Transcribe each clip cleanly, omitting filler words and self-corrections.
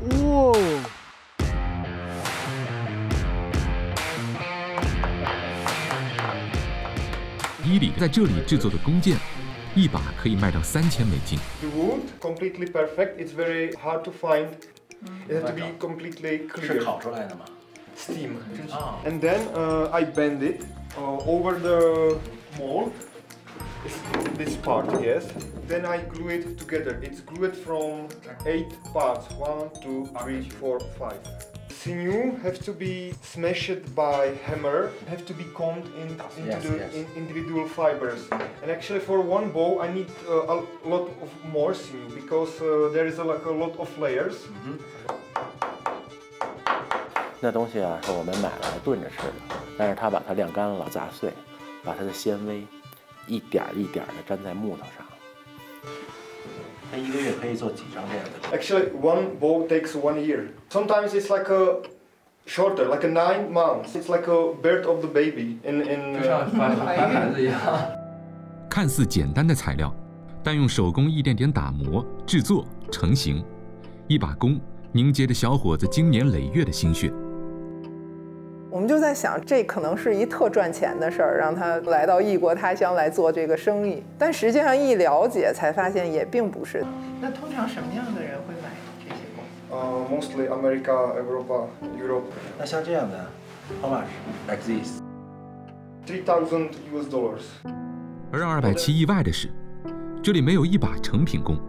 哇！伊里在这里制作的弓箭，一把可以卖到$3000。The wood completely perfect. It's very hard to find. It has to be completely 是 clear. 烤出来的吗？ Steam. 啊， And then I bend it over the mold. This part, yes. Then I glue it together. It's glued from 8 parts. 1, 2, 3, 4, 5. Sinew have to be smashed by hammer. Have to be combed into Yes, the yes. individual fibers. And actually, for one bow, I need a lot of more sinew because there is like a lot of layers. 那东西啊，是我们买来炖着吃的，但是他把它晾干了，砸碎，把它的纤维一点一点的粘在木头上。他一个月可以做几张这样的？ Actually, one bow takes 1 year. Sometimes it's like a shorter, like a 9 months. It's like a birth of the baby. 就像怀孩子一样。看似简单的材料，但用手工一点点打磨、制作、成型，一把弓凝结着小伙子经年累月的心血。我们就在想，这可能是一特赚钱的事儿，让他来到异国他乡来做这个生意。但实际上一了解，才发现也并不是。那通常什么样的人会买这些弓Mostly America, Europa, Europe. 那像这样的，how much like this？ $3,000 US. 而让270意外的是，这里没有一把成品弓，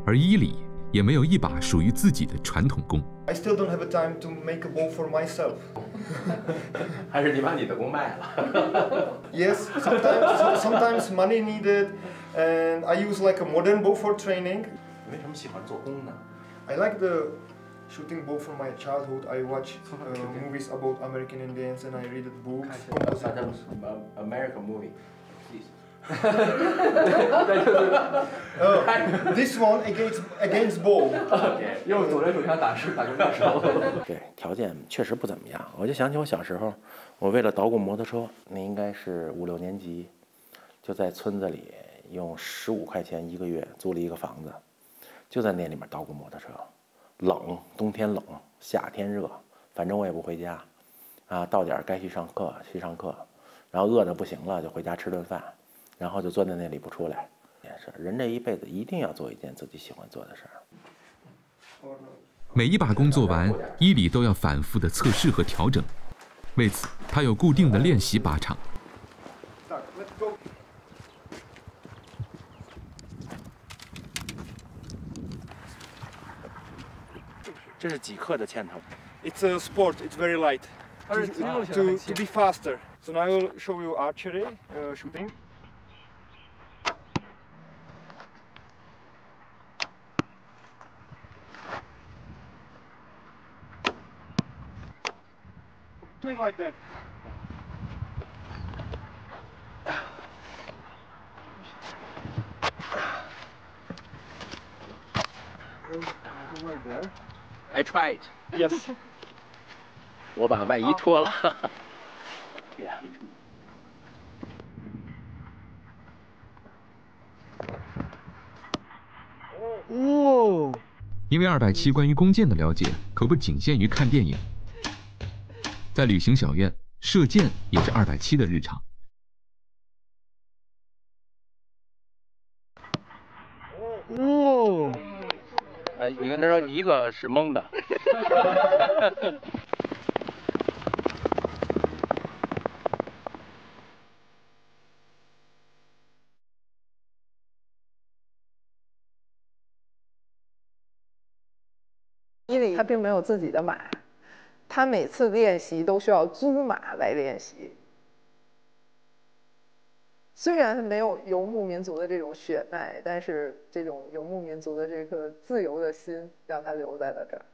而伊里也没有一把属于自己的传统弓。I still don't have a time to make a bow for myself. 还是你把你的弓卖了？ Yes, sometimes money needed, and I use like a modern bow for training. 为什么喜欢做弓呢？ I like the shooting bow from my childhood. I watch movies about American Indians and I read books. 大家 American movie。 This one against bow. 用左轮手枪打弓的时候。对，条件确实不怎么样。我就想起我小时候，我为了捣鼓摩托车，那应该是5、6年级，就在村子里用15块钱1个月租了一个房子，就在那里面捣鼓摩托车。冷，冬天冷，夏天热，反正我也不回家，啊，到点该去上课去上课，然后饿得不行了就回家吃顿饭，然后就坐在那里不出来。也是，人这一辈子一定要做一件自己喜欢做的事儿。每一把弓做完，伊里都要反复的测试和调整。为此，他有固定的练习靶场。这是几克的箭头？ It's a sport. It's very light. 它是肌肉型的 To 很轻 be faster. So now I will show you archery shooting. Doing like that. Right there. I tried. Yes. 我把外衣脱了。哇！因为270关于弓箭的了解可不仅限于看电影，在旅行小院，射箭也是270的日常。哇！哎，你跟他说一个是蒙的。伊里他并没有自己的马，他每次练习都需要租马来练习。虽然没有游牧民族的这种血脉，但是这种游牧民族的这颗自由的心让他留在了这儿。